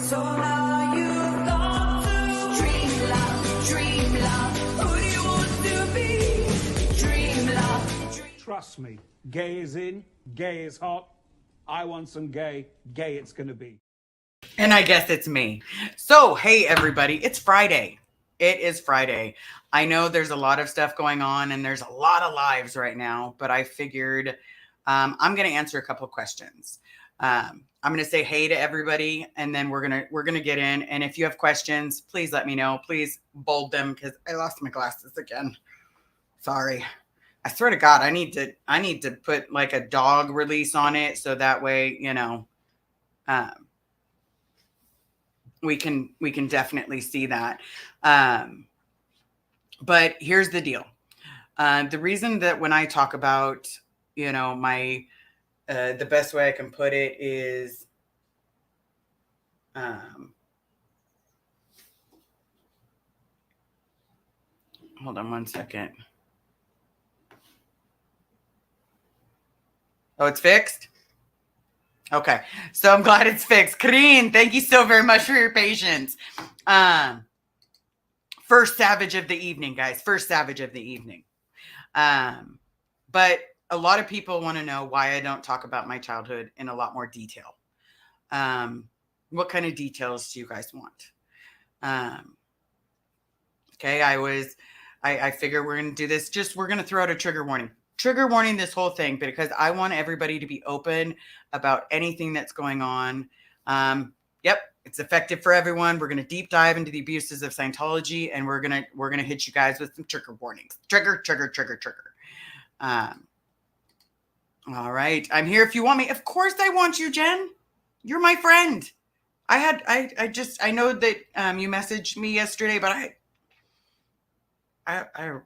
So now you've got to dream love. Who do you want to be? Dream love. Trust me, gay is in, gay is hot. I want some gay, gay it's gonna be. And I guess it's me. So, hey everybody, it's Friday. It is Friday. I know there's a lot of stuff going on and there's a lot of lives right now, but I figured I'm going to answer a couple of questions. I'm going to say hey to everybody, and then we're going to get in. And if you have questions, please let me know. Please bold them because I lost my glasses again. Sorry. I swear to God, I need to put like a dog release on it so that way, you know, we can definitely see that. But here's the deal. The reason that when I talk about, you know, my, the best way I can put it is, hold on one second. Oh, it's fixed? Okay, so I'm glad it's fixed. Kareen, thank you so very much for your patience. First savage of the evening, guys. First savage of the evening. But a lot of people want to know why I don't talk about my childhood in a lot more detail. What kind of details do you guys want? Okay, I figure we're going to do this. We're going to throw out a trigger warning. Trigger warning this whole thing because I want everybody to be open about anything that's going on. Yep, it's effective for everyone. We're going to deep dive into the abuses of Scientology, and we're going to hit you guys with some trigger warnings. Trigger. All right, I'm here if you want me. Of course I want you, Jen. You're my friend. I know that you messaged me yesterday, but I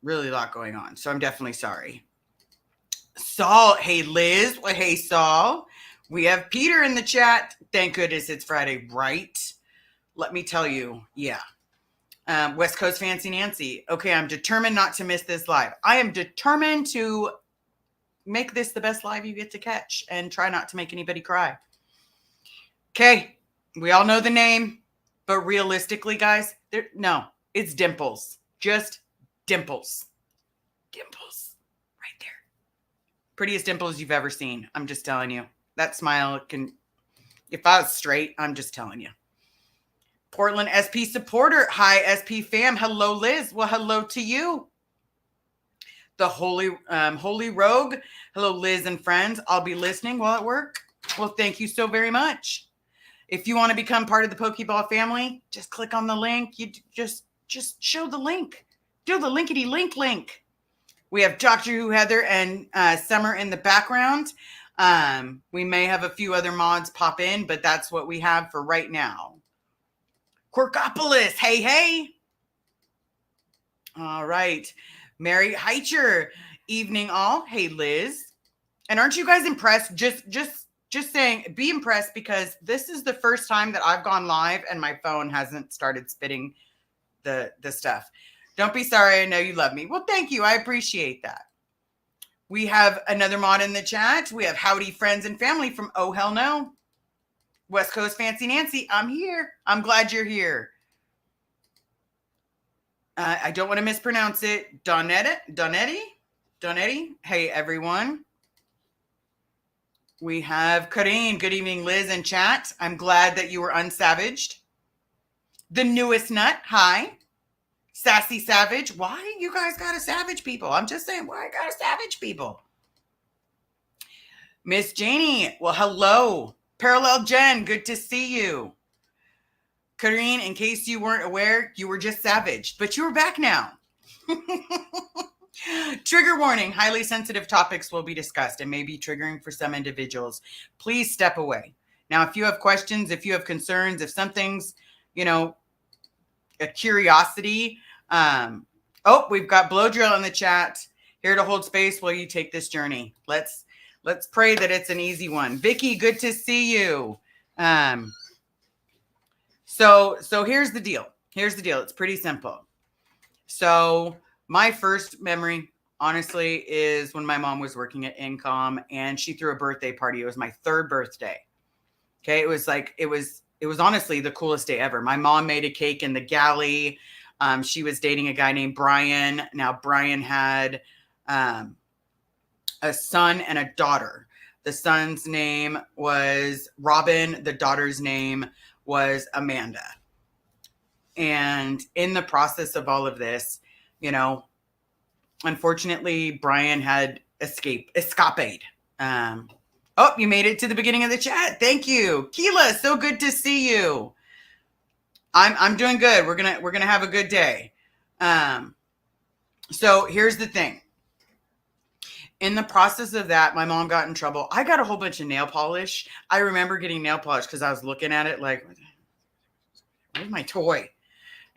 really a lot going on, so I'm definitely sorry. Saul, hey Liz, well, hey Saul. We have Peter in the chat. Thank goodness it's Friday, right? Let me tell you, yeah. West Coast Fancy Nancy. Okay, I'm determined not to miss this live. I am determined to make this the best live you get to catch and try not to make anybody cry. Okay, we all know the name, but realistically, guys, no, it's Dimples. Just Dimples. Dimples. Right there. Prettiest dimples you've ever seen. I'm just telling you. That smile can, if I was straight, I'm just telling you. Portland SP supporter. Hi, SP fam. Hello, Liz. Well, hello to you. The Holy Rogue. Hello, Liz and friends. I'll be listening while at work. Well, thank you so very much. If you want to become part of the Pokeball family, just click on the link. You just show the link. Do the linkity link. We have Dr. Who Heather and Summer in the background. We may have a few other mods pop in, but that's what we have for right now. Quirkopolis, hey. All right. Mary Heicher, evening all. Hey, Liz. And aren't you guys impressed? Just saying, be impressed because this is the first time that I've gone live and my phone hasn't started spitting the stuff. Don't be sorry. I know you love me. Well, thank you. I appreciate that. We have another mod in the chat. We have howdy friends and family from Oh Hell No. West Coast Fancy Nancy. I'm here. I'm glad you're here. I don't want to mispronounce it. Donetti. Hey, everyone. We have Kareen. Good evening, Liz in chat. I'm glad that you were unsavaged. The newest nut. Hi. Sassy Savage. Why you guys gotta savage people? I'm just saying, why I gotta savage people? Miss Janie. Well, hello. Parallel Jen. Good to see you. Kareen, in case you weren't aware, you were just savaged, but you are back now. Trigger warning. Highly sensitive topics will be discussed and may be triggering for some individuals. Please step away. Now, if you have questions, if you have concerns, if something's, you know, a curiosity. Oh, we've got Blow Drill in the chat. Here to hold space while you take this journey. Let's pray that it's an easy one. Vicky, good to see you. So here's the deal. It's pretty simple. So my first memory, honestly, is when my mom was working at Incom and she threw a birthday party. It was my third birthday. Okay. It was it was honestly the coolest day ever. My mom made a cake in the galley. She was dating a guy named Brian. Now, Brian had a son and a daughter. The son's name was Robin. The daughter's name was Amanda. And in the process of all of this, you know, unfortunately, Brian had escapade. Oh, you made it to the beginning of the chat. Thank you. Keela, so good to see you. I'm doing good. We're gonna have a good day. So here's the thing. In the process of that, my mom got in trouble. I got a whole bunch of nail polish. I remember getting nail polish because I was looking at it like, where's my toy?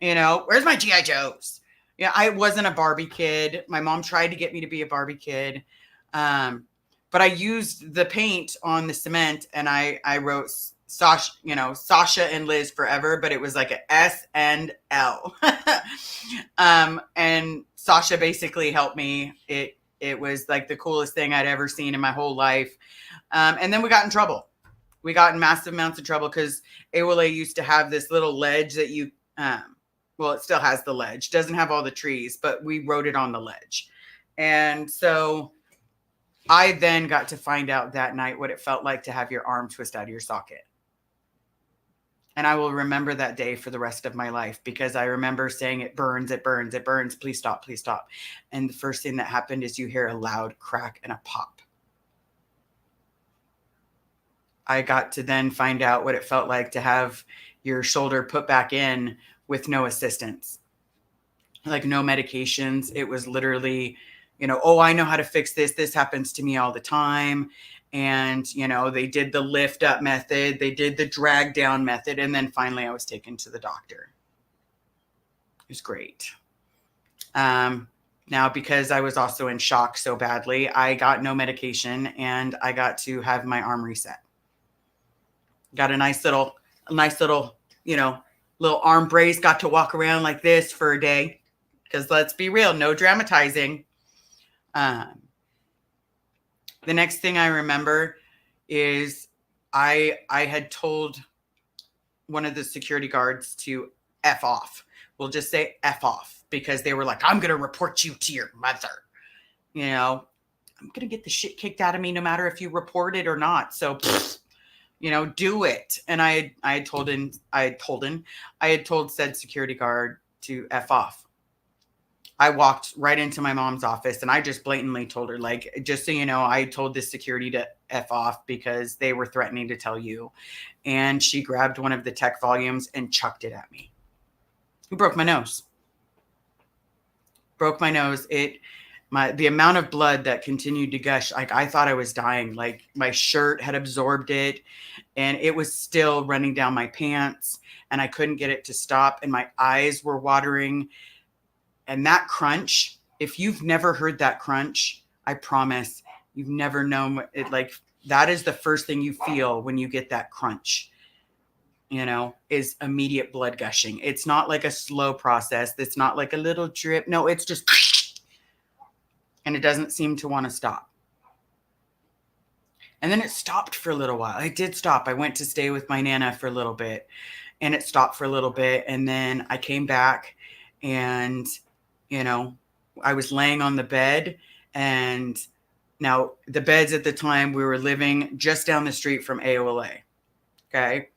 You know, where's my G.I. Joes? Yeah, I wasn't a Barbie kid. My mom tried to get me to be a Barbie kid. But I used the paint on the cement and I wrote Sasha, you know, Sasha and Liz forever, but it was like a S and L. And Sasha basically helped me. It was like the coolest thing I'd ever seen in my whole life. And then we got in trouble. We got in massive amounts of trouble because Awole used to have this little ledge that you, well, it still has the ledge. Doesn't have all the trees, but we wrote it on the ledge. And so I then got to find out that night what it felt like to have your arm twist out of your socket. And I will remember that day for the rest of my life because I remember saying, it burns, it burns, it burns. Please stop, please stop. And the first thing that happened is you hear a loud crack and a pop. I got to then find out what it felt like to have your shoulder put back in with no assistance, like no medications. It was literally, you know, oh, I know how to fix this. This happens to me all the time. And, you know, they did the lift up method. They did the drag down method. And then finally I was taken to the doctor. It was great. Now, because I was also in shock so badly, I got no medication and I got to have my arm reset. Got a nice little, you know, little arm brace. Got to walk around like this for a day. Because let's be real, no dramatizing. The next thing I remember is I had told one of the security guards to F off. We'll just say F off because they were like, I'm going to report you to your mother. You know, I'm going to get the shit kicked out of me no matter if you report it or not. So, you know, do it. And I had told said security guard to F off. I walked right into my mom's office and I just blatantly told her, like, just so you know, I told this security to F off because they were threatening to tell you. And she grabbed one of the tech volumes and chucked it at me. It broke my nose. Broke my nose. The amount of blood that continued to gush, like I thought I was dying. Like my shirt had absorbed it and it was still running down my pants and I couldn't get it to stop and my eyes were watering. And that crunch, if you've never heard that crunch, I promise you've never known it. Like that is the first thing you feel when you get that crunch, you know, is immediate blood gushing. It's not like a slow process. It's not like a little drip. No, it's just, and it doesn't seem to want to stop. And then it stopped for a little while. It did stop. I went to stay with my Nana for a little bit and it stopped for a little bit. And then I came back and, you know, I was laying on the bed and now the beds at the time we were living just down the street from AOLA. Okay.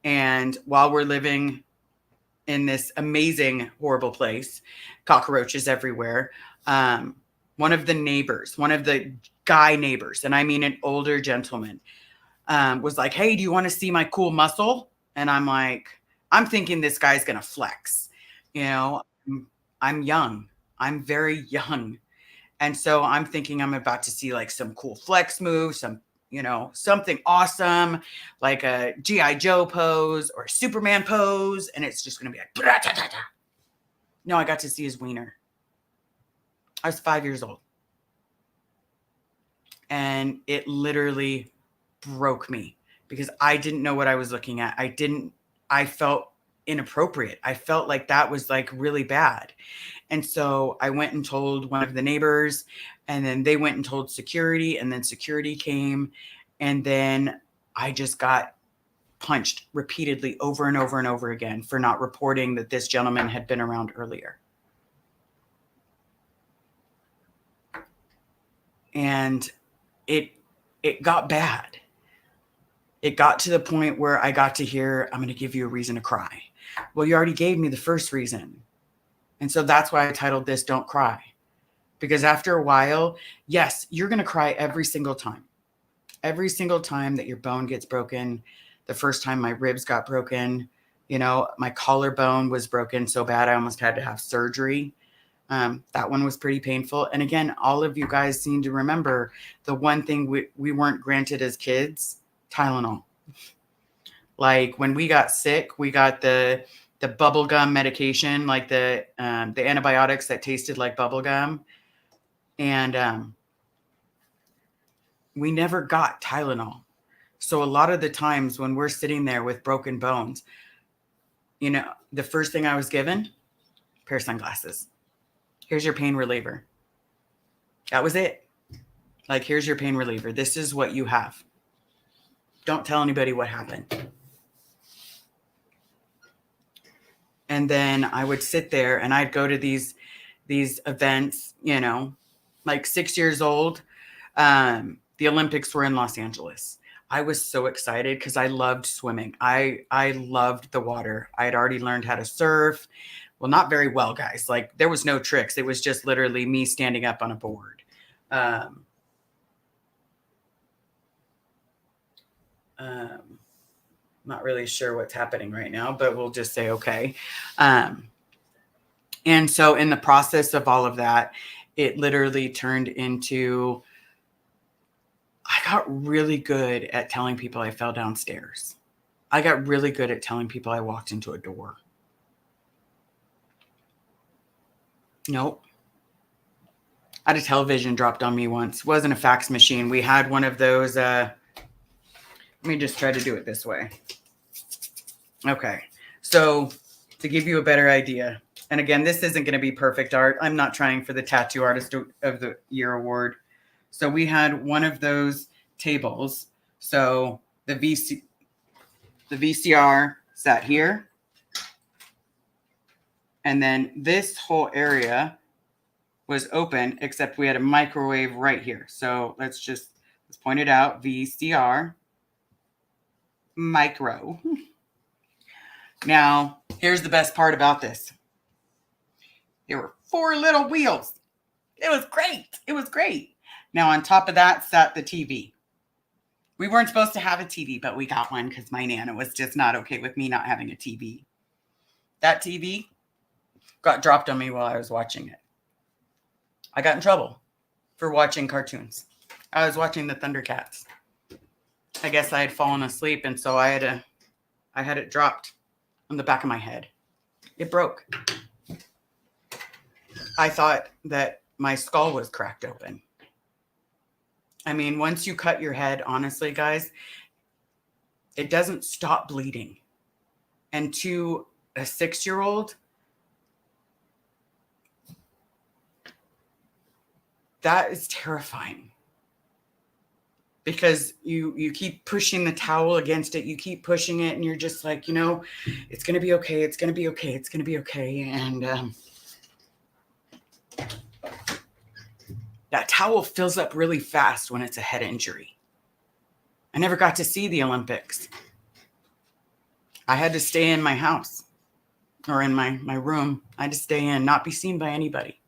And while we're living in this amazing, horrible place, cockroaches everywhere. One of the neighbors, one of the guy neighbors, and I mean an older gentleman, was like, hey, do you want to see my cool muscle? And I'm like, I'm thinking this guy's going to flex. You know, I'm young. I'm very young. And so I'm thinking I'm about to see like some cool flex move, some, you know, something awesome, like a G.I. Joe pose or a Superman pose. And it's just going to be like, blah-da-da-da. No, I got to see his wiener. I was 5 years old. And it literally broke me because I didn't know what I was looking at. I felt inappropriate. I felt like that was like really bad. And so I went and told one of the neighbors, and then they went and told security, and then security came. And then I just got punched repeatedly over and over and over again for not reporting that this gentleman had been around earlier. And it got bad. It got to the point where I got to hear, I'm going to give you a reason to cry. Well, you already gave me the first reason. And so that's why I titled this Don't Cry. Because after a while, yes, you're going to cry every single time. Every single time that your bone gets broken. The first time my ribs got broken, my collarbone was broken so bad I almost had to have surgery. That one was pretty painful. And again, all of you guys seem to remember the one thing we weren't granted as kids, Tylenol. Like when we got sick, we got the bubble gum medication, like the antibiotics that tasted like bubble gum. And we never got Tylenol. So a lot of the times when we're sitting there with broken bones, the first thing I was given, a pair of sunglasses. Here's your pain reliever. That was it. Like, here's your pain reliever. This is what you have. Don't tell anybody what happened. And then I would sit there and I'd go to these events, like 6 years old. The Olympics were in Los Angeles. I was so excited because I loved swimming. I loved the water. I had already learned how to surf. Well, not very well, guys. Like, there was no tricks. It was just literally me standing up on a board. Not really sure what's happening right now, but we'll just say okay. And so in the process of all of that, it literally turned into, I got really good at telling people I fell downstairs. I got really good at telling people I walked into a door. Nope. I had a television dropped on me once. It wasn't a fax machine. We had one of those. Let me just try to do it this way. Okay. So to give you a better idea, and again, this isn't going to be perfect art. I'm not trying for the Tattoo Artist of the Year award. So we had one of those tables. So the VCR sat here. And then this whole area was open, except we had a microwave right here. So let's point it out. VCR micro. Now, here's the best part about this. There were 4 little wheels. It was great. It was great. Now, on top of that sat the TV. We weren't supposed to have a TV, but we got one because my Nana was just not okay with me not having a TV. That TV got dropped on me while I was watching it. I got in trouble for watching cartoons. I was watching the Thundercats. I guess I had fallen asleep, and so I had it dropped on the back of my head. It broke. I thought that my skull was cracked open. I mean, once you cut your head, honestly, guys, it doesn't stop bleeding. And to a 6-year-old, that is terrifying. Because you keep pushing the towel against it. You keep pushing it, and you're just like, it's going to be okay. It's going to be okay. It's going to be okay. And that towel fills up really fast when it's a head injury. I never got to see the Olympics. I had to stay in my house or in my room. I had to stay in, not be seen by anybody.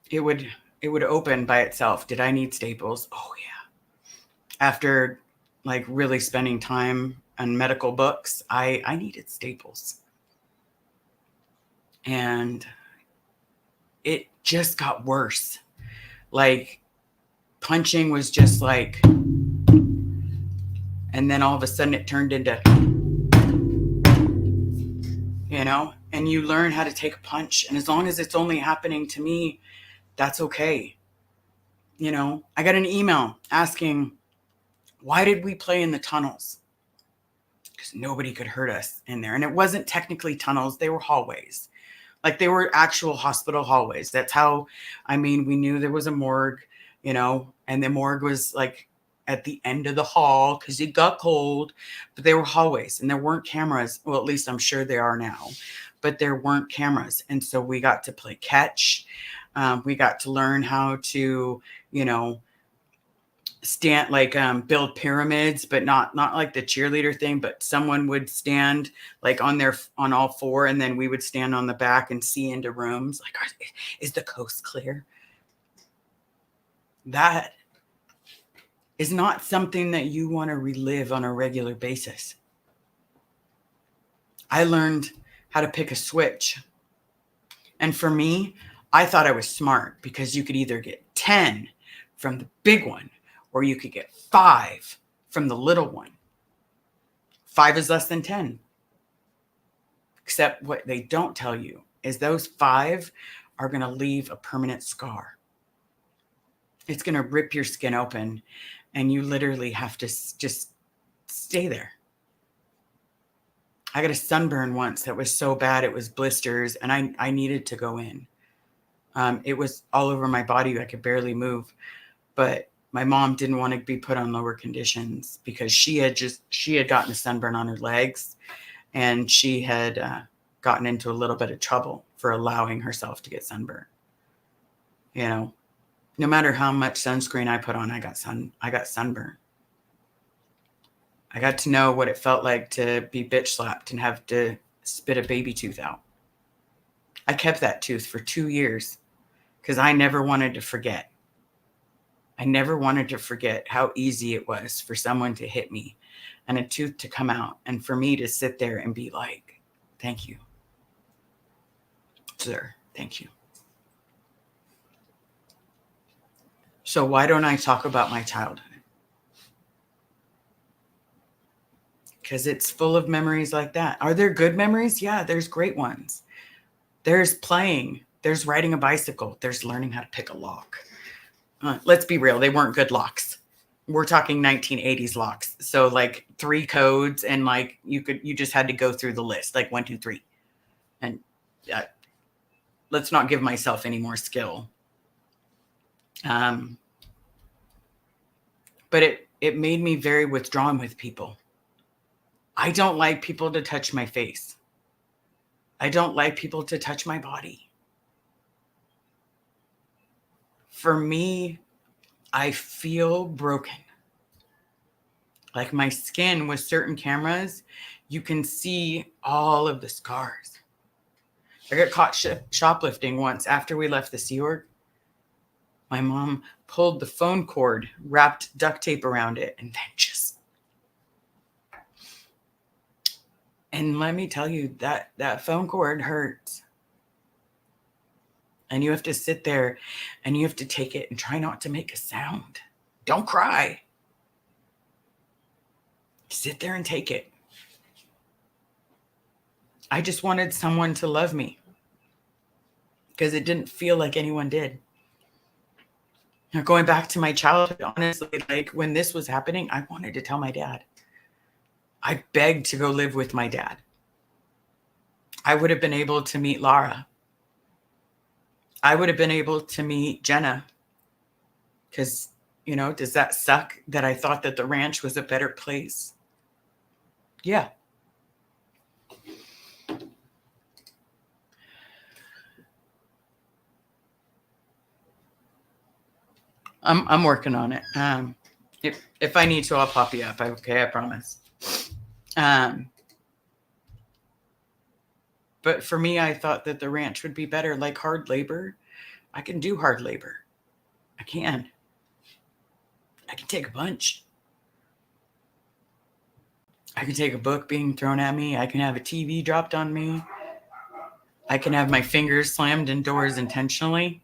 It would open by itself. Did I need staples? Oh, yeah. After really spending time on medical books, I needed staples. And it just got worse. Punching was just and then all of a sudden it turned into, and you learn how to take a punch. And as long as it's only happening to me, that's okay. I got an email asking, why did we play in the tunnels? Because nobody could hurt us in there. And it wasn't technically tunnels. They were hallways. They were actual hospital hallways. That's how, we knew there was a morgue, and the morgue was at the end of the hall because it got cold, but they were hallways and there weren't cameras. Well, at least I'm sure there are now, but there weren't cameras. And so we got to play catch. We got to learn how to, stand like build pyramids, but not like the cheerleader thing, but someone would stand like on all four, and then we would stand on the back and see into rooms like, is the coast clear? That is not something that you want to relive on a regular basis. I learned how to pick a switch, and for me, I thought I was smart because you could either get 10 from the big one or you could get 5 from the little one. 5 is less than 10. Except what they don't tell you is those 5 are going to leave a permanent scar. It's going to rip your skin open, and you literally have to just stay there. I got a sunburn once that was so bad it was blisters, and I needed to go in. It was all over my body. I could barely move, but my mom didn't want to be put on lower conditions because she had gotten a sunburn on her legs, and she had gotten into a little bit of trouble for allowing herself to get sunburned. No matter how much sunscreen I put on, I got sunburn. I got to know what it felt like to be bitch slapped and have to spit a baby tooth out. I kept that tooth for 2 years because I never wanted to forget. I never wanted to forget how easy it was for someone to hit me and a tooth to come out, and for me to sit there and be like, thank you, sir, thank you. So why don't I talk about my childhood? Because it's full of memories like that. Are there good memories? Yeah, there's great ones. There's playing. There's riding a bicycle. There's learning how to pick a lock. Let's be real. They weren't good locks. We're talking 1980s locks. So like 3 codes, and like you just had to go through the list, like 1, 2, 3. And let's not give myself any more skill. But it made me very withdrawn with people. I don't like people to touch my face. I don't like people to touch my body. For me, I feel broken. Like my skin with certain cameras, you can see all of the scars. I got caught shoplifting once after we left the Sea Org. My mom pulled the phone cord, wrapped duct tape around it, and then and let me tell you, that phone cord hurts. And you have to sit there and you have to take it and try not to make a sound. Don't cry. Sit there and take it. I just wanted someone to love me because it didn't feel like anyone did. Now, going back to my childhood, honestly, like when this was happening, I wanted to tell my dad. I begged to go live with my dad. I would have been able to meet Lara. I would have been able to meet Jenna. Because, does that suck that I thought that the ranch was a better place? Yeah. I'm working on it. If I need to, I'll pop you up. Okay, I promise. But for me, I thought that the ranch would be better. Like hard labor, I can do hard labor. I can take a punch. I can take a book being thrown at me. I can have a TV dropped on me. I can have my fingers slammed in doors intentionally.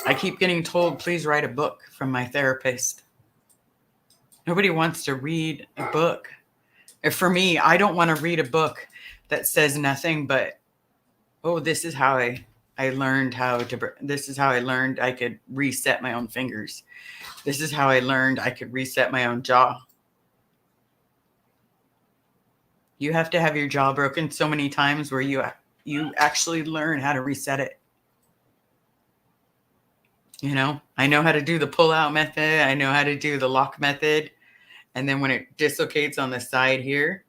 I keep getting told, please write a book from my therapist. Nobody wants to read a book. For me, I don't want to read a book that says nothing but, this is how I learned this is how I learned I could reset my own fingers. This is how I learned I could reset my own jaw. You have to have your jaw broken so many times where you actually learn how to reset it. You know, I know how to do the pull-out method. I know how to do the lock method. And then when it dislocates on the side here,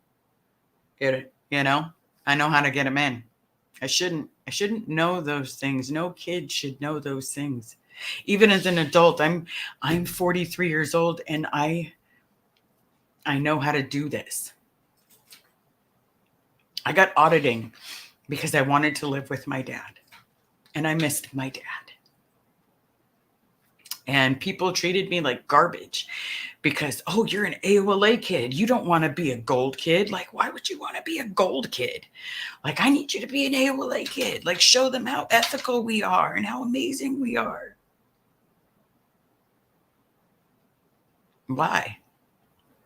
you know, I know how to get them in. I shouldn't know those things. No kid should know those things. Even as an adult, I'm 43 years old and I know how to do this. I got auditing because I wanted to live with my dad. And I missed my dad. And people treated me like garbage because, oh, you're an AOLA kid. You don't want to be a gold kid. Like, why would you want to be a gold kid? Like, I need you to be an AOLA kid. Like, show them how ethical we are and how amazing we are. Why?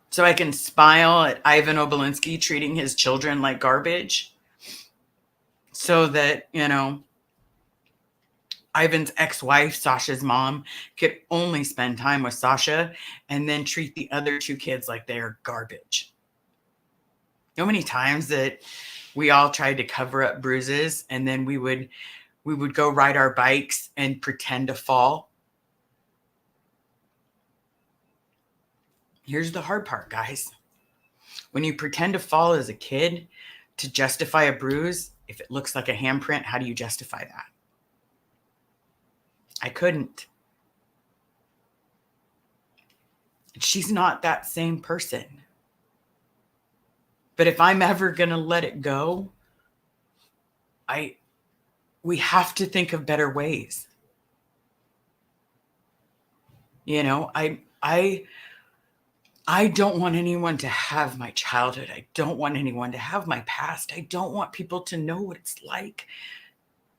So I can smile at Ivan Obolinski treating his children like garbage so that, you know, Ivan's ex-wife, Sasha's mom, could only spend time with Sasha and then treat the other two kids like they're garbage. You know how many times that we all tried to cover up bruises and then we would go ride our bikes and pretend to fall? Here's the hard part, guys. When you pretend to fall as a kid to justify a bruise, if it looks like a handprint, how do you justify that? I couldn't. She's not that same person. But if I'm ever going to let it go, we have to think of better ways. You know, I don't want anyone to have my childhood. I don't want anyone to have my past. I don't want people to know what it's like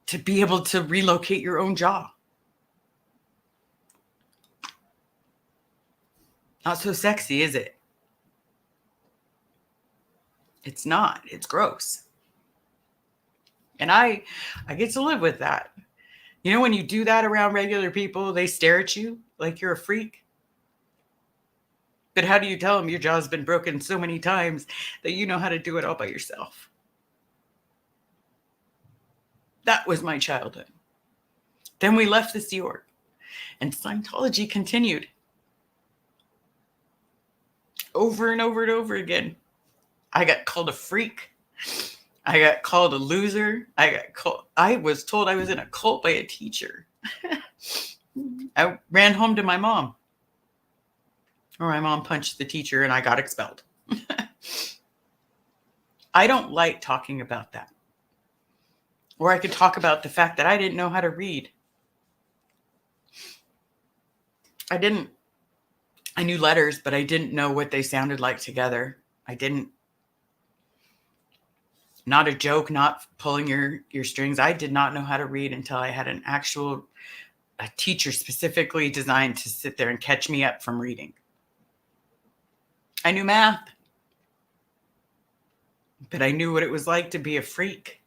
to be able to relocate your own jaw. Not so sexy, is it? It's not. It's gross. And I get to live with that. You know, when you do that around regular people, they stare at you like you're a freak. But how do you tell them your jaw's been broken so many times that you know how to do it all by yourself? That was my childhood. Then we left the Sea Org, and Scientology continued. Over and over and over again. I got called a freak. I got called a loser. I was told I was in a cult by a teacher. I ran home to my mom. Or my mom punched the teacher and I got expelled. I don't like talking about that. Or I could talk about the fact that I didn't know how to read. I knew letters, but I didn't know what they sounded like together. I didn't. Not a joke, not pulling your strings. I did not know how to read until I had a teacher specifically designed to sit there and catch me up from reading. I knew math, but I knew what it was like to be a freak,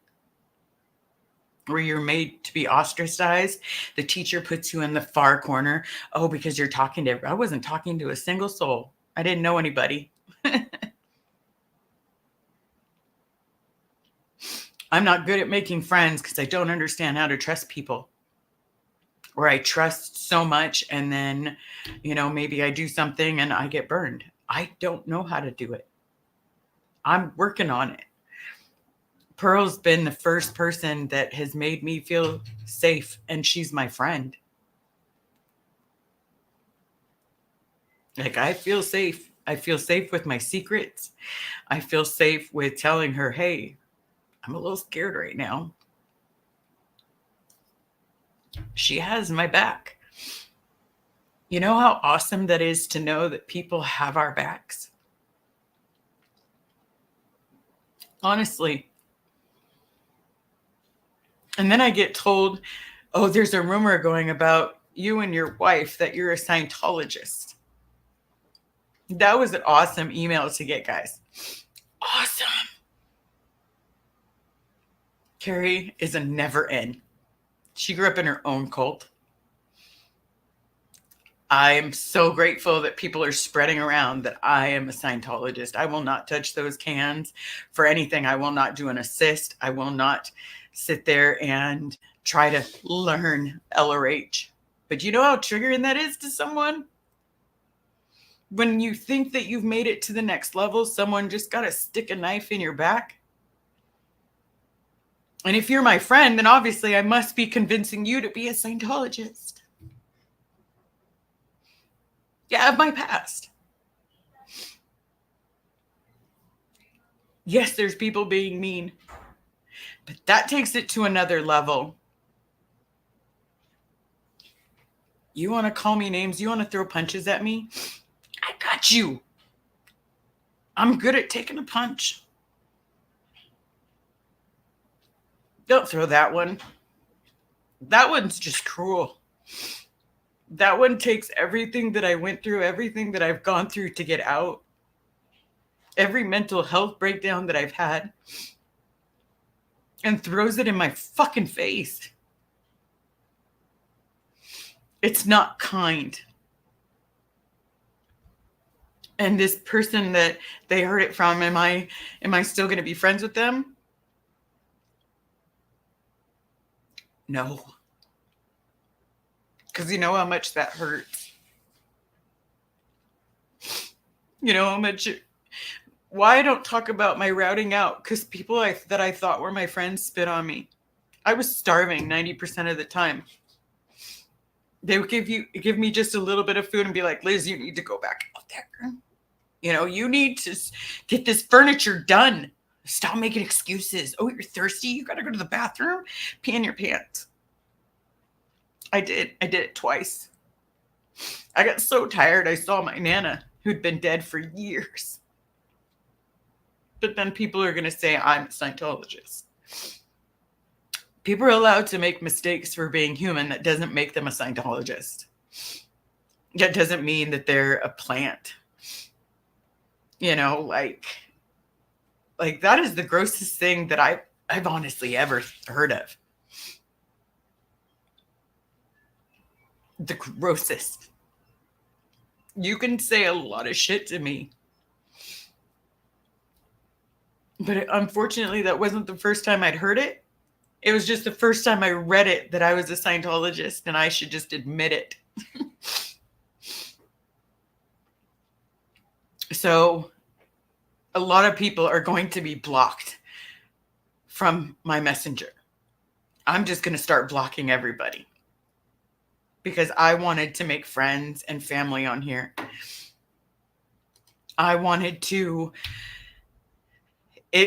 where you're made to be ostracized. The teacher puts you in the far corner. Oh, because you're talking to, I wasn't talking to a single soul. I didn't know anybody. I'm not good at making friends because I don't understand how to trust people. Or I trust so much and then, you know, maybe I do something and I get burned. I don't know how to do it. I'm working on it. Pearl's been the first person that has made me feel safe, and she's my friend. Like, I feel safe. I feel safe with my secrets. I feel safe with telling her, hey, I'm a little scared right now. She has my back. You know how awesome that is to know that people have our backs? Honestly. And then I get told, oh, there's a rumor going about you and your wife that you're a Scientologist. That was an awesome email to get, guys. Awesome. Carrie is a never in. She grew up in her own cult. I'm so grateful that people are spreading around that I am a Scientologist. I will not touch those cans for anything. I will not do an assist. I will not sit there and try to learn LRH. But you know how triggering that is to someone? When you think that you've made it to the next level, someone just got to stick a knife in your back. And if you're my friend, then obviously I must be convincing you to be a Scientologist. Yeah, of my past. Yes, there's people being mean, but that takes it to another level. You want to call me names? You want to throw punches at me? I got you. I'm good at taking a punch. Don't throw that one. That one's just cruel. That one takes everything that I went through, everything that I've gone through to get out, every mental health breakdown that I've had, and throws it in my fucking face. It's not kind. And this person that they heard it from, am I still going to be friends with them? No. Because you know how much that hurts. You know how much. Why I don't talk about my routing out? Because people that I thought were my friends spit on me. I was starving 90% of the time. They would give me just a little bit of food and be like, Liz, you need to go back out there. You know, you need to get this furniture done. Stop making excuses. Oh, you're thirsty? You got to go to the bathroom? Pee in your pants. I did it twice. I got so tired. I saw my Nana, who'd been dead for years. But then people are going to say I'm a Scientologist. People are allowed to make mistakes for being human. That doesn't make them a Scientologist. That doesn't mean that they're a plant. You know, like that is the grossest thing that I've honestly ever heard of. The grossest. You can say a lot of shit to me. But unfortunately, that wasn't the first time I'd heard it. It was just the first time I read it that I was a Scientologist, and I should just admit it. So a lot of people are going to be blocked from my messenger. I'm just going to start blocking everybody because I wanted to make friends and family on here. I wanted to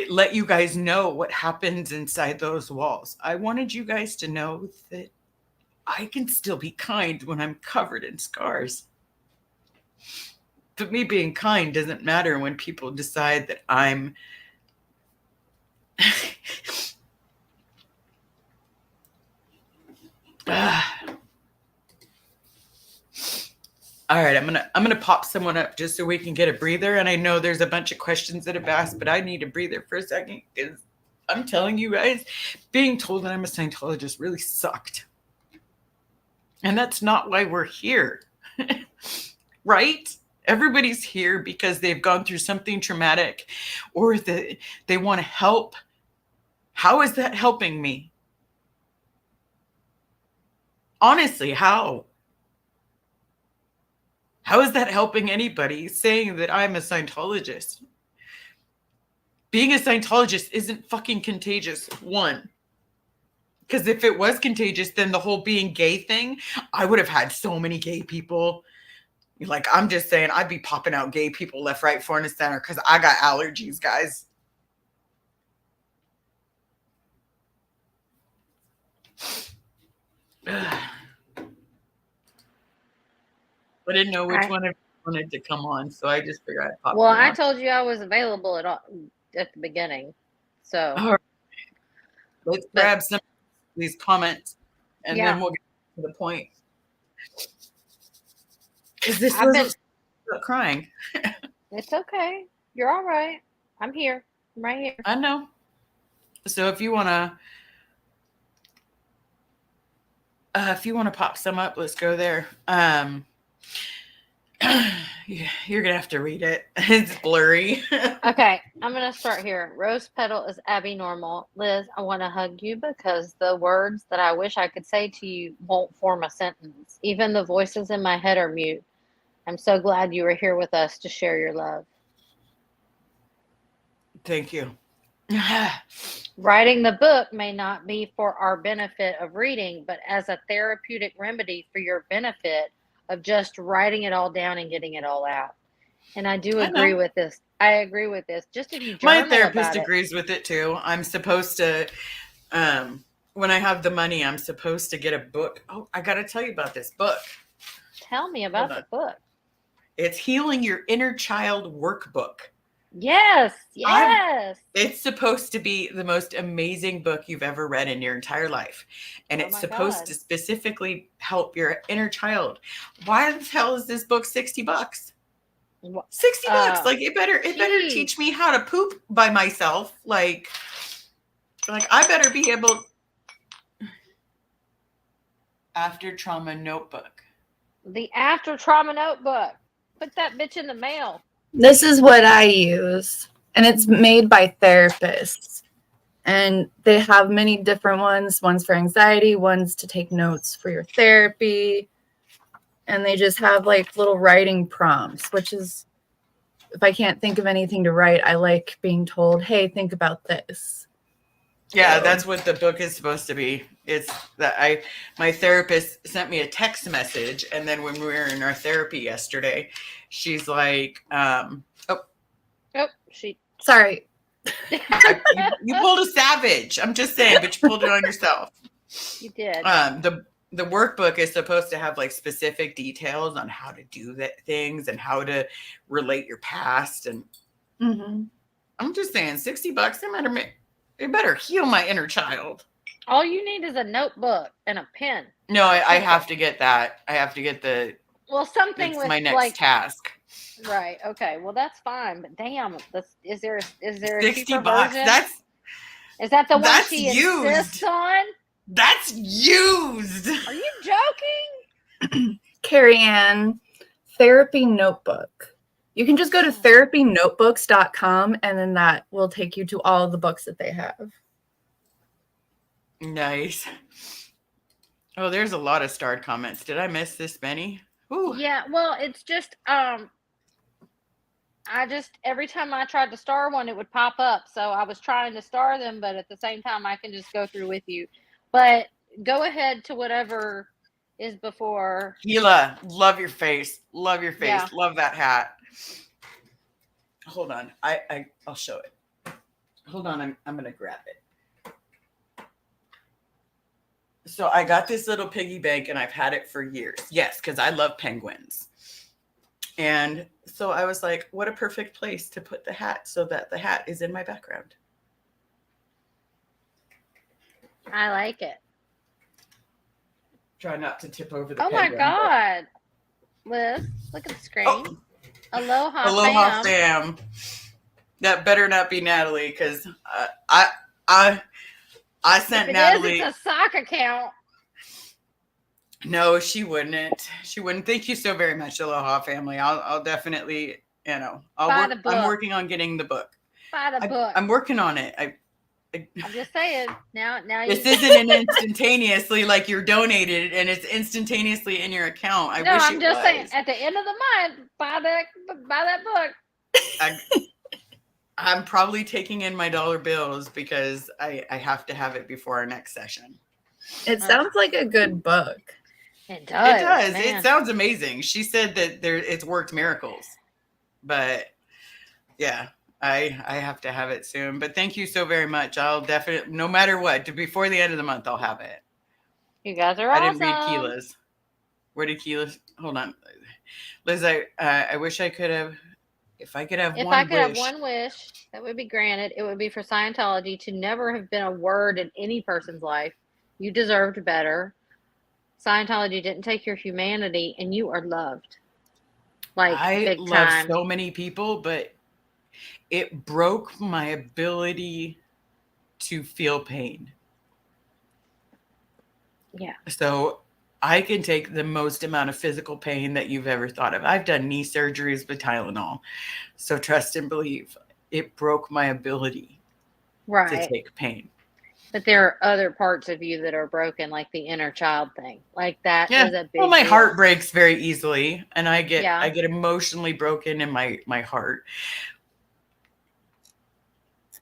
let you guys know what happens inside those walls. I wanted you guys to know that I can still be kind when I'm covered in scars. But me being kind doesn't matter when people decide that I'm All right, I'm gonna pop someone up just so we can get a breather. And I know there's a bunch of questions that have asked, but I need a breather for a second because I'm telling you guys, being told that I'm a Scientologist really sucked. And that's not why we're here, right? Everybody's here because they've gone through something traumatic or that they want to help. How is that helping me? Honestly, how? How is that helping anybody saying that I'm a Scientologist? Being a Scientologist isn't fucking contagious, one. Because if it was contagious, then the whole being gay thing, I would have had so many gay people. Like, I'm just saying, I'd be popping out gay people left, right, front, and center because I got allergies, guys. I didn't know which one I wanted to come on, so I just figured I'd pop. Well, I told you I was available at the beginning, so. All right. Let's grab some of these comments, and then we'll get to the point. Because this was crying. It's okay. You're all right. I'm here. I'm right here. I know. So if you wanna pop some up, let's go there. You're gonna have to read it. It's blurry. Okay, I'm gonna start here. Rose petal is Abby normal. Liz, I want to hug you because the words that I wish I could say to you won't form a sentence. Even the voices in my head are mute. I'm so glad you were here with us to share your love. Thank you. Writing the book may not be for our benefit of reading, but as a therapeutic remedy for your benefit of just writing it all down and getting it all out. And I do I agree know. with this. I agree with this. Just if you My journal therapist about it. agrees with it too. I'm supposed to, when I have the money, I'm supposed to get a book. Oh, I got to tell you about this book. Tell me Hold about on. the book. It's Healing Your Inner Child Workbook. Yes, yes. It's supposed to be the most amazing book you've ever read in your entire life. And Oh it's my supposed God. to specifically help your inner child. Why the hell is this book $60? Wha- $60. Like it better Jeez. teach me how to poop by myself. Like I better be able. After Trauma Notebook. The After Trauma Notebook. Put that bitch in the mail. This is what I use, and it's made by therapists. And they have many different ones. One's for anxiety, one's to take notes for your therapy. And they just have like little writing prompts, which is, if I can't think of anything to write, I like being told, hey, think about this. Yeah, So- that's what the book is supposed to be. It's that my therapist sent me a text message, and then when we were in our therapy yesterday, she's like, Oh, she. Sorry. you pulled a savage. I'm just saying, but you pulled it on yourself. You did. The workbook is supposed to have like specific details on how to do things and how to relate your past. And I'm just saying, $60, it better heal my inner child. All you need is a notebook and a pen. No, I have to get that. I have to get Well, something it's with my next like task. right. Okay. Well, that's fine. But damn, is there a $60. cheaper version? That's that the one that's she used. insists on? That's used. Are you joking? Carrie Ann, therapy notebook. You can just go to therapynotebooks.com, and then that will take you to all of the books that they have. Nice. Oh, there's a lot of starred comments. Did I miss this many? Ooh. Yeah. Well, it's just I just every time I tried to star one, it would pop up. So I was trying to star them, but at the same time, I can just go through with you. But go ahead to whatever is before. Gila, love your face. Love your face. Yeah. Love that hat. Hold on. I'll show it. Hold on. I'm gonna grab it. So I got this little piggy bank and I've had it for years. Yes, because I love penguins. And so I was like, what a perfect place to put the hat so that the hat is in my background. I like it. Try not to tip over the Oh my penguin, God, Liz, look at the screen. Oh. Aloha, Aloha, fam. fam. That better not be Natalie, because I sent If it Natalie. is, it's a sock account. No, she wouldn't. She wouldn't. Thank you so very much, Aloha family. I'll definitely, Buy the book. I'm working on getting the book. Buy the book. I'm working on it. I'm just saying. Now This you. isn't an instantaneously like you're donated and it's instantaneously in your account. I No, wish I'm it just was. saying. At the end of the month, buy that book. I'm probably taking in my dollar bills because I have to have it before our next session. It sounds like a good book. It does. It does. Man. It sounds amazing. She said that it's worked miracles. But yeah, I have to have it soon. But thank you so very much. I'll definitely, no matter what, before the end of the month, I'll have it. You guys are I awesome. didn't read Keela's. Where did Keela's? Hold on. Liz, I wish I could have, if I could have If one I could have wish. one wish that would be granted, it would be for Scientology to never have been a word in any person's life. You deserved better. Scientology didn't take your humanity, and you are loved. Like, I big love time. so many people, but it broke my ability to feel pain. Yeah. So I can take the most amount of physical pain that you've ever thought of. I've done knee surgeries with Tylenol. So trust and believe, it broke my ability to Right. take pain. But there are other parts of you that are broken, like the inner child thing. Like that Yeah. is a big Well, my deal. heart breaks very easily, and I get Yeah. emotionally broken in my heart.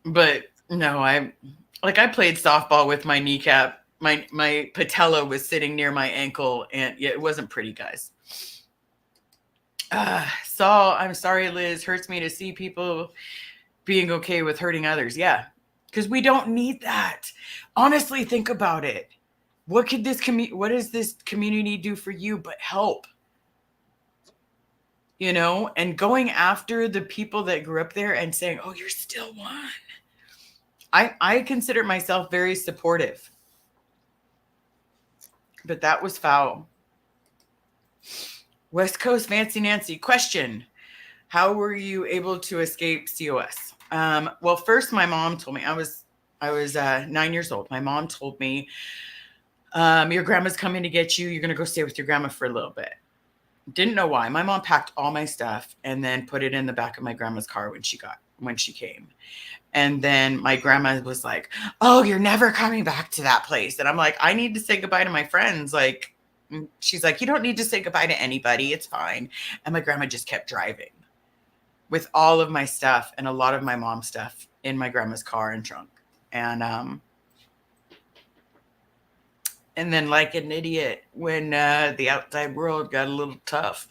But no, I played softball with my kneecap. My patella was sitting near my ankle, and yeah, it wasn't pretty, guys. Saul, I'm sorry, Liz. Hurts me to see people being okay with hurting others. Yeah, because we don't need that. Honestly, think about it. What does this community do for you but help? You know, and going after the people that grew up there and saying, "Oh, you're still one." I consider myself very supportive, but that was foul. West Coast Fancy Nancy, question: how were you able to escape COS? Well, first, my mom told me I was 9 years old. My mom told me, your grandma's coming to get you. You're gonna go stay with your grandma for a little bit. Didn't know why. My mom packed all my stuff and then put it in the back of my grandma's car when she came. And then my grandma was like, "Oh, you're never coming back to that place." And I'm like, "I need to say goodbye to my friends." Like, she's like, "You don't need to say goodbye to anybody. It's fine." And my grandma just kept driving with all of my stuff and a lot of my mom's stuff in my grandma's car and trunk. And then, like an idiot, when the outside world got a little tough,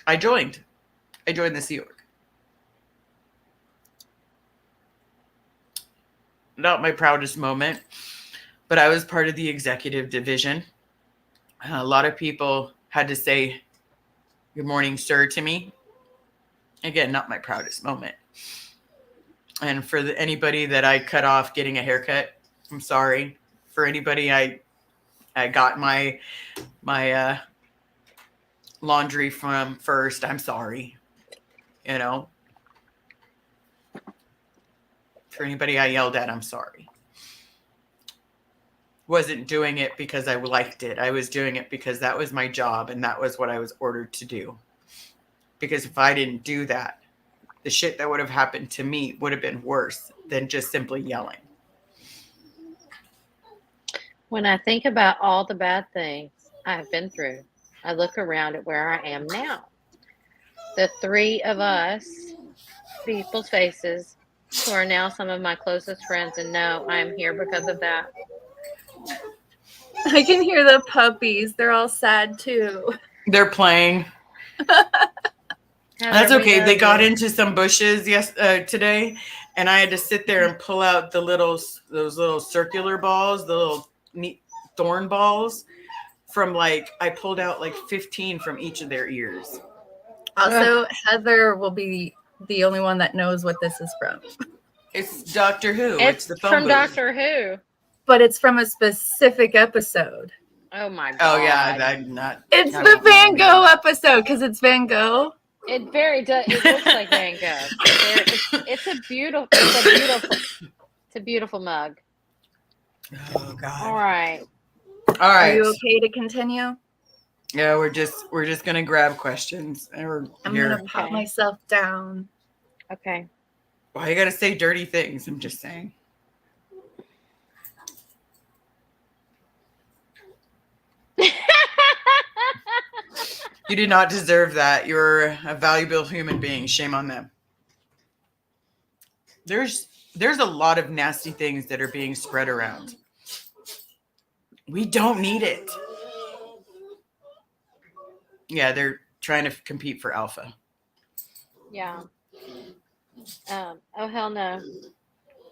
I joined the Sea Org. Not my proudest moment, but I was part of the executive division. A lot of people had to say "Good morning, sir" to me. Again, not my proudest moment. And for anybody that I cut off getting a haircut, I'm sorry. For anybody I got my laundry from first, I'm sorry. You know, for anybody I yelled at, I'm sorry. Wasn't doing it because I liked it. I was doing it because that was my job and that was what I was ordered to do. Because if I didn't do that, the shit that would have happened to me would have been worse than just simply yelling. When I think about all the bad things I've been through, I look around at where I am now. The three of us, people's faces, who are now some of my closest friends, and know I'm here because of that. I can hear the puppies. They're all sad too. They're playing. That's Heather, we okay. love They got you. into some bushes today, and I had to sit there and pull out those little circular balls, the little neat thorn balls from I pulled out 15 from each of their ears. Also, Heather will be the only one that knows what this is from. It's Doctor Who. It's the phone from booth. Doctor Who. But it's from a specific episode. Oh my god. Oh yeah, I'm not. It's the Van Gogh episode because it's Van Gogh. It very does. It looks like Van Gogh. It's a beautiful mug. Oh god. All right. All right. Are you okay to continue? Yeah, we're just gonna grab questions. I'm gonna pop myself down. Okay. Why you gotta say dirty things? I'm just saying. You did not deserve that. You're a valuable human being. Shame on them. There's a lot of nasty things that are being spread around. We don't need it. Yeah, they're trying to compete for alpha. Yeah. Oh hell no.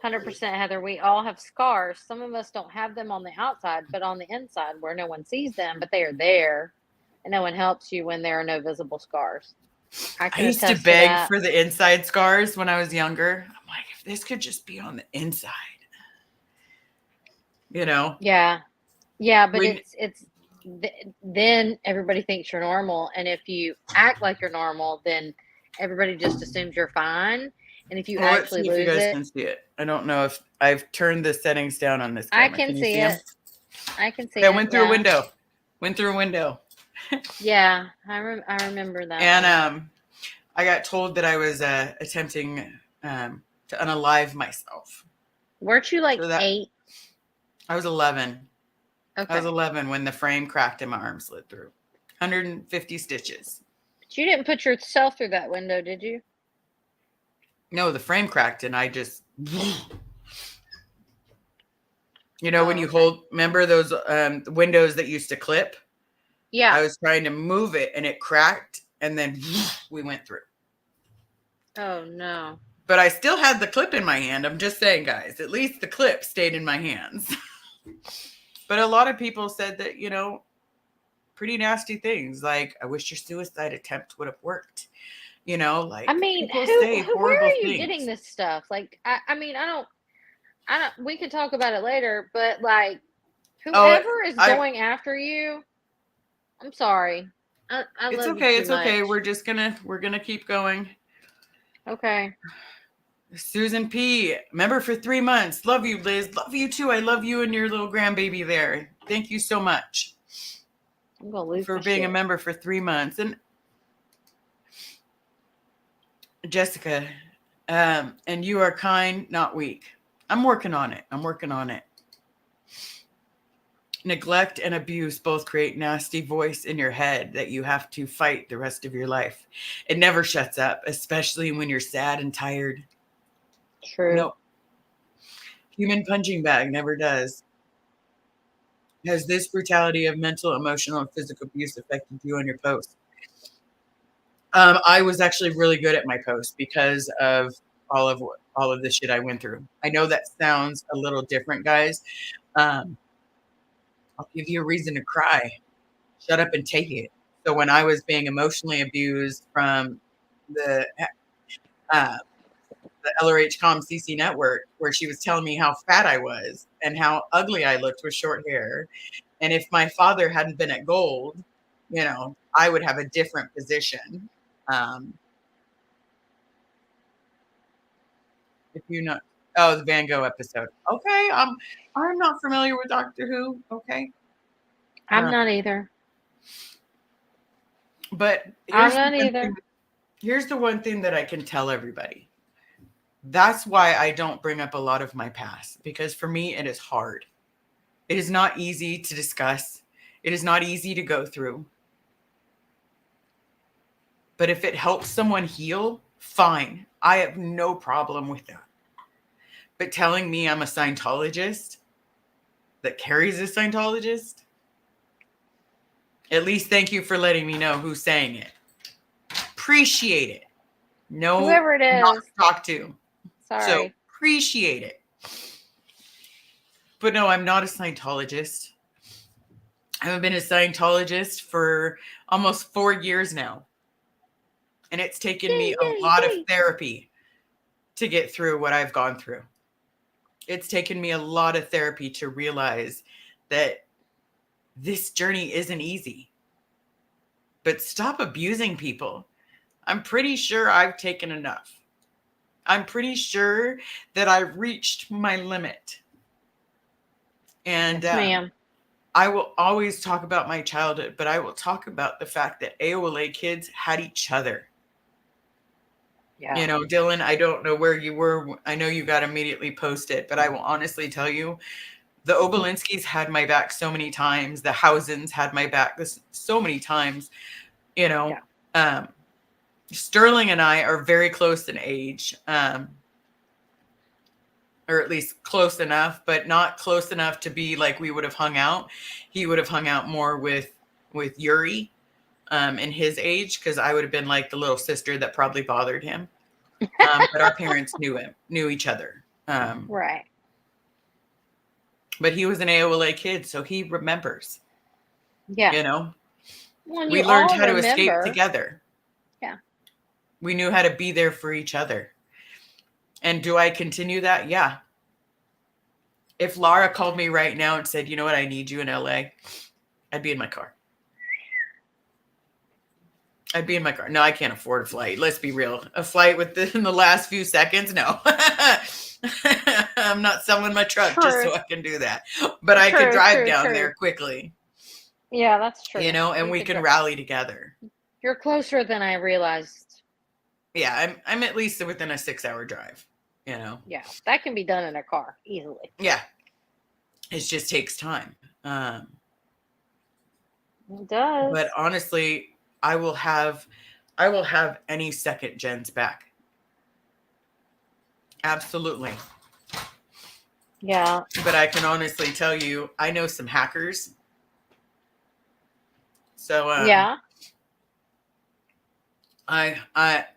100% Heather. We all have scars. Some of us don't have them on the outside, but on the inside where no one sees them, but they are there. And no one helps you when there are no visible scars. I used to beg for the inside scars when I was younger. I'm like, if this could just be on the inside, you know? Yeah. Yeah, but then everybody thinks you're normal. And if you act like you're normal, then everybody just assumes you're fine. And if you actually lose you guys it. can see it. I don't know if I've turned the settings down on this camera. I can see it. I can see I it. went through a Yeah. window. Went through a window. Yeah, I remember that. And one. I got told that I was attempting to unalive myself. Weren't you like So that 8? I was 11. I was Okay. 11 when the frame cracked and my arm slid through. 150 stitches. But you didn't put yourself through that window, did you? No, the frame cracked and I just, when you okay. remember those windows that used to clip? Yeah. I was trying to move it and it cracked and then we went through. Oh no. But I still had the clip in my hand. I'm just saying, guys, at least the clip stayed in my hands. But a lot of people said that, pretty nasty things like, I wish your suicide attempt would have worked. Like, I mean, people who say where horrible are you things. getting this stuff? Like, I mean, I don't. We could talk about it later, but like, whoever is going after you, I'm sorry. I It's love okay. you It's too okay. much. We're gonna keep going. Okay. Susan P. Member for 3 months. Love you, Liz. Love you too. I love you and your little grandbaby there. Thank you so much I'm gonna lose for my being shit. a member for 3 months. And Jessica, and you are kind, not weak. I'm working on it. Neglect and abuse both create nasty voice in your head that you have to fight the rest of your life. It never shuts up, especially when you're sad and tired. True. No. Human punching bag never does. Has this brutality of mental, emotional, and physical abuse affected you on your post? I was actually really good at my post because of all of the shit I went through. I know that sounds a little different, guys. I'll give you a reason to cry. Shut up and take it. So when I was being emotionally abused from the uh, the LRH CC network, where she was telling me how fat I was and how ugly I looked with short hair, and if my father hadn't been at Gold, I would have a different position. If you know, oh, the Van Gogh episode. Okay, I'm not familiar with Doctor Who. Okay, I'm not either. but I'm not either. Here's the one thing that I can tell everybody. That's why I don't bring up a lot of my past, because for me, it is hard. It is not easy to discuss. It is not easy to go through. But if it helps someone heal, fine. I have no problem with that. But telling me I'm a Scientologist that carries a Scientologist, at least thank you for letting me know who's saying it. Appreciate it. No, Whoever it is. not to talk to. Sorry. So appreciate it. But no, I'm not a Scientologist. I haven't been a Scientologist for almost 4 years now. And it's taken me a lot of therapy to get through what I've gone through. It's taken me a lot of therapy to realize that this journey isn't easy. But stop abusing people. I'm pretty sure I've taken enough. I'm pretty sure that I've reached my limit. And Yes, ma'am. I will always talk about my childhood, but I will talk about the fact that AOLA kids had each other. Yeah. Dylan, I don't know where you were. I know you got immediately posted, but I will honestly tell you, the Obolinskis had my back so many times. The Housens had my back so many times. Sterling and I are very close in age, or at least close enough, but not close enough to be like we would have hung out. He would have hung out more with Yuri in his age, because I would have been like the little sister that probably bothered him. But our parents knew each other. Right. But he was an AOLA kid, so he remembers. Yeah. Well, we learned how to escape together. Yeah. We knew how to be there for each other. And do I continue that? Yeah. If Laura called me right now and said, you know what, I need you in LA, I'd be in my car. I'd be in my car. No, I can't afford a flight. Let's be real. A flight in the last few seconds? No. I'm not selling my truck just so I can do that. But I could drive down there quickly. Yeah, that's true. And we can rally together. You're closer than I realized. Yeah, I'm at least within a 6-hour drive, Yeah, that can be done in a car easily. Yeah. It just takes time. It does. But honestly, I will have any second gens back. Absolutely. Yeah. But I can honestly tell you, I know some hackers. So yeah. I'm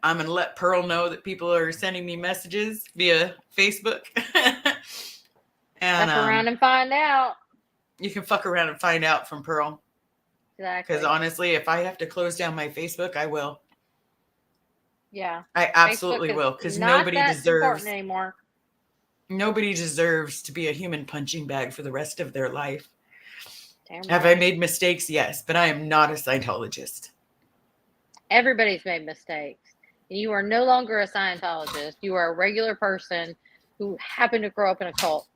gonna let Pearl know that people are sending me messages via Facebook. And fuck around and find out. You can fuck around and find out from Pearl. Exactly. Because honestly, if I have to close down my Facebook, I will. Yeah. I absolutely will. Because nobody deserves anymore. Nobody deserves to be a human punching bag for the rest of their life. Damn right. Have I made mistakes? Yes, but I am not a Scientologist. Everybody's made mistakes. You are no longer a Scientologist. You are a regular person who happened to grow up in a cult.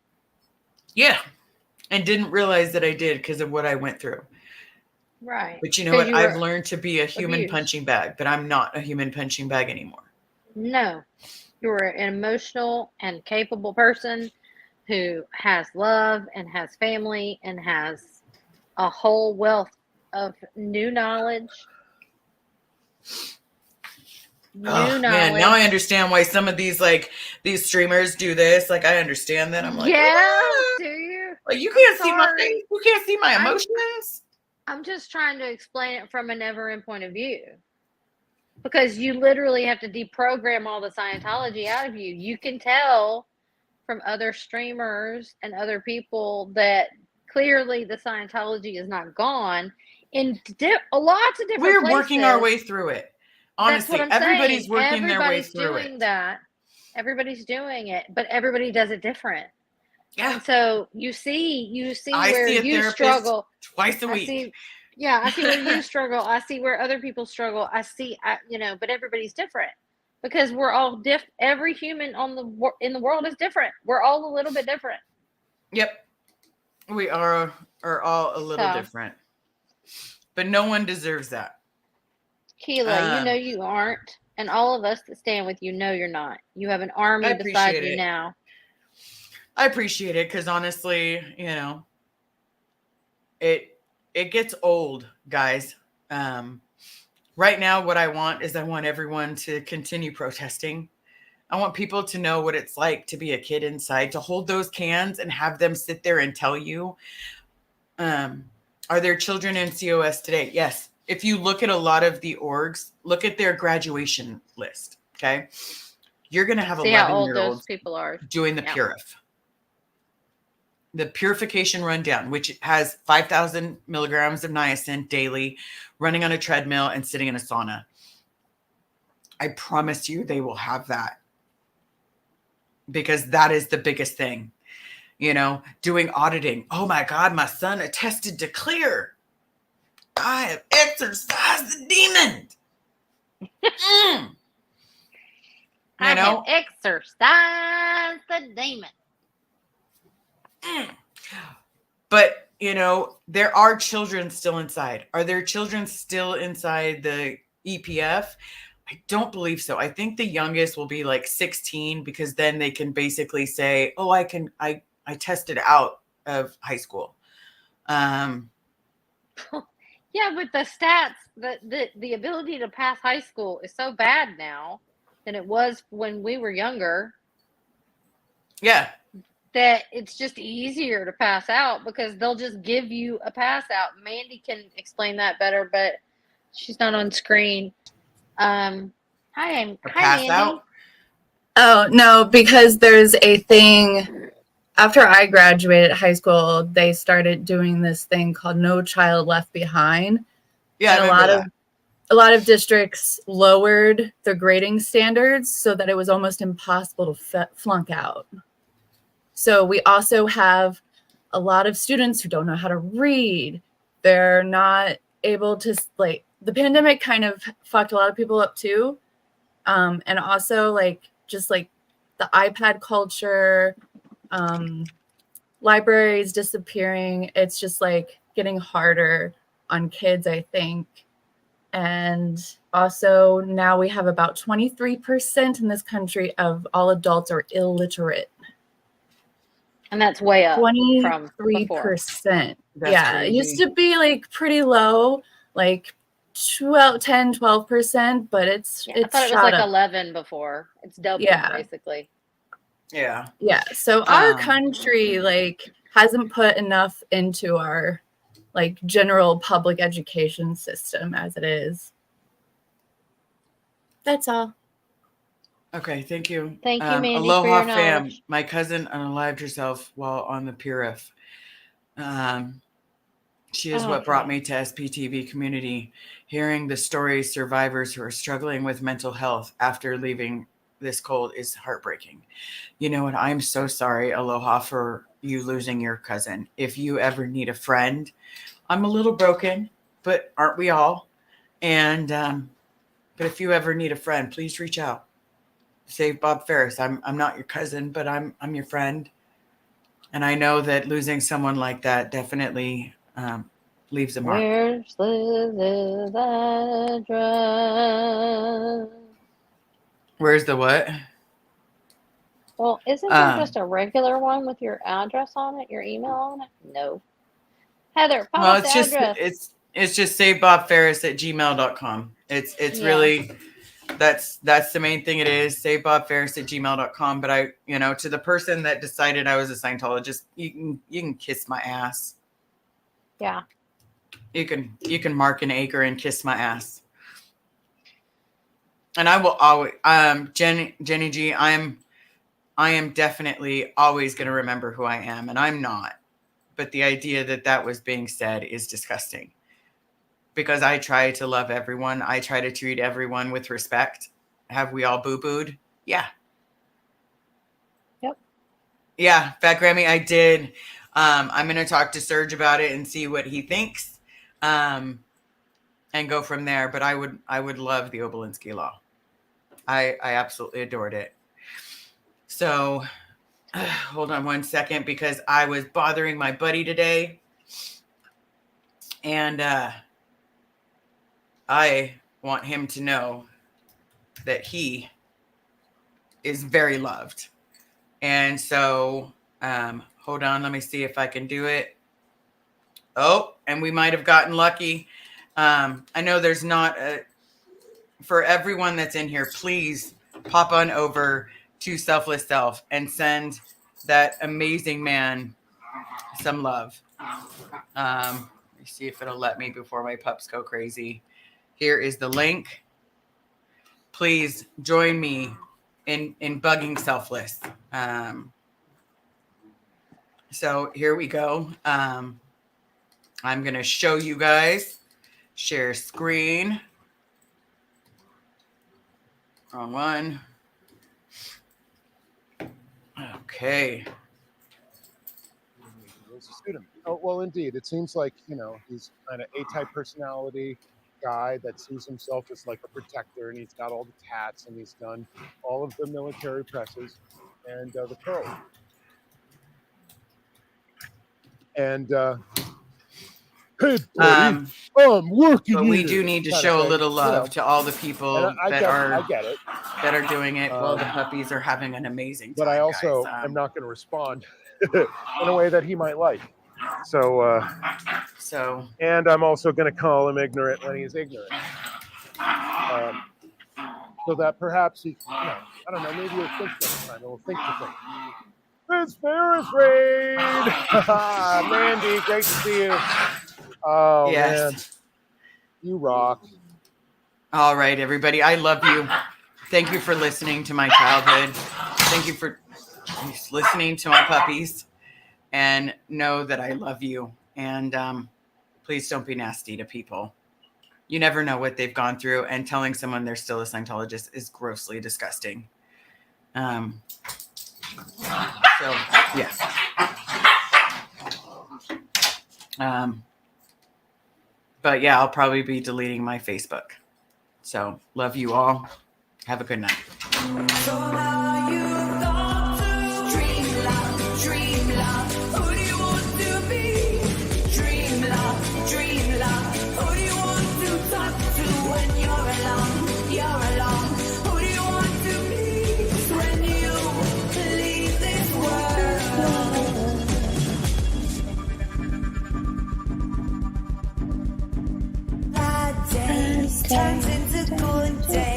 Yeah. And didn't realize that I did because of what I went through. Right. But you know what? I've learned to be a human punching bag, but I'm not a human punching bag anymore. No. You're an emotional and capable person who has love and has family and has a whole wealth of new knowledge. Man, now I understand why some of these streamers do this. Like, I understand that. I'm like, yeah, do you? Like, you can't see my face. You can't see my emotions. I'm just trying to explain it from a never-end point of view. Because you literally have to deprogram all the Scientology out of you. You can tell from other streamers and other people that clearly the Scientology is not gone in lots of different places. We're working our way through it. Honestly, everybody's saying. working their way through it. Everybody's doing it, but everybody does it different. Yeah. And so you see I where see a you struggle twice a week. I see where you struggle. I see where other people struggle. But everybody's different because we're all every human in the world is different. We're all a little bit different. Yep. We are all a little different. But no one deserves that. Keela, you know you aren't. And all of us that stand with you know you're not. You have an army beside you now. I appreciate it because honestly, it gets old, guys. Right now, what I want everyone to continue protesting. I want people to know what it's like to be a kid inside, to hold those cans and have them sit there and tell you, are there children in COS today? Yes. If you look at a lot of the orgs, look at their graduation list, okay? You're going to have 11-year-olds people are doing the Purif. The purification rundown, which has 5,000 milligrams of niacin daily, running on a treadmill and sitting in a sauna. I promise you they will have that. Because that is the biggest thing. Doing auditing. Oh my God, my son attested to clear. I have exorcised the demon. I have exorcised the demon. But, there are children still inside. Are there children still inside the EPF? I don't believe so. I think the youngest will be like 16 because then they can basically say, oh, I tested out of high school. Yeah, with the stats, the ability to pass high school is so bad now than it was when we were younger. Yeah. That it's just easier to pass out because they'll just give you a pass out. Mandy can explain that better, but she's not on screen. Hi, pass Mandy. Out? Oh, no, because there's a thing. After I graduated high school, they started doing this thing called No Child Left Behind. Yeah, and a lot of districts lowered the grading standards so that it was almost impossible to flunk out. So we also have a lot of students who don't know how to read. They're not able to the pandemic kind of fucked a lot of people up too. And also like just like the iPad culture, libraries disappearing. It's just like getting harder on kids, I think. And also now we have about 23% in this country of all adults are illiterate. And that's way up from before. 23%. That's Yeah, it used crazy. to be like pretty low, like 12%, but it's Yeah, I thought it was shot like up. 11 before. It's doubled Yeah. basically. Yeah. Yeah, so our country like hasn't put enough into our like general public education system as it is. That's all. Okay, thank you. Thank you, Mandy, for Aloha your fam. knowledge. My cousin unalived herself while on the PRF. She is what brought me to SPTV community. Hearing the stories survivors who are struggling with mental health after leaving this cold is heartbreaking. You know what? I'm so sorry, Aloha, for you losing your cousin. If you ever need a friend, I'm a little broken, but aren't we all? And but if you ever need a friend, please reach out. Save Bob Ferris. I'm not your cousin, but I'm your friend. And I know that losing someone like that definitely leaves a mark. Where's Liz's address? Where's the what? Well, isn't there just a regular one with your address on it, your email on it? No. Heather, Well, find us the address. it's just savebobferris@gmail.com. It's really that's the main thing it is, savebobferris@gmail.com. But I, to the person that decided I was a Scientologist, you can kiss my ass. Yeah. You can mark an acre and kiss my ass. And I will always Jenny G, I am definitely always going to remember who I am, and I'm not. But the idea that was being said is disgusting. Because I try to love everyone. I try to treat everyone with respect. Have we all boo-booed? Yeah. Yep. Yeah, Fat Grammy, I did. I'm going to talk to Serge about it and see what he thinks, and go from there. But I would love the Obolinski law. I absolutely adored it. So hold on one second, because I was bothering my buddy today, and I want him to know that he is very loved. And so hold on, let me see if I can do it. Oh, and we might have gotten lucky. I know there's not for everyone that's in here, please pop on over to Selfless Self and send that amazing man some love. Let me see if it'll let me before my pups go crazy. Here is the link. Please join me in bugging Selfless. So here we go. I'm going to show you guys. Share screen. Wrong one. Okay. As a student. Oh, well, indeed. It seems like, he's kind of A-type personality guy that sees himself as like a protector, and he's got all the tats, and he's done all of the military presses and the code. And hey, buddy, I'm working. But we do need to show a little love to all the people I get it. that are doing it while the puppies are having an amazing time. But I also am not going to respond in a way that he might like. So and I'm also going to call him ignorant when he's ignorant. So that perhaps he, I don't know, maybe he'll think next time. He'll think to think. It's Ferris Raid! Mandy, great to see you. Oh, yes. Man. You rock. All right, everybody. I love you. Thank you for listening to my childhood. Thank you for listening to my puppies. And know that I love you. And please don't be nasty to people. You never know what they've gone through. And telling someone they're still a Scientologist is grossly disgusting. So, yeah. But yeah, I'll probably be deleting my Facebook. So love you all. Have a good night. So now you've got to dream loud, dream loud. Who do you want to be? Dream loud, dream loud. Who do you want to talk to when you're alone? You're alone. Who do you want to be when you leave this world? Bad days turns into good days.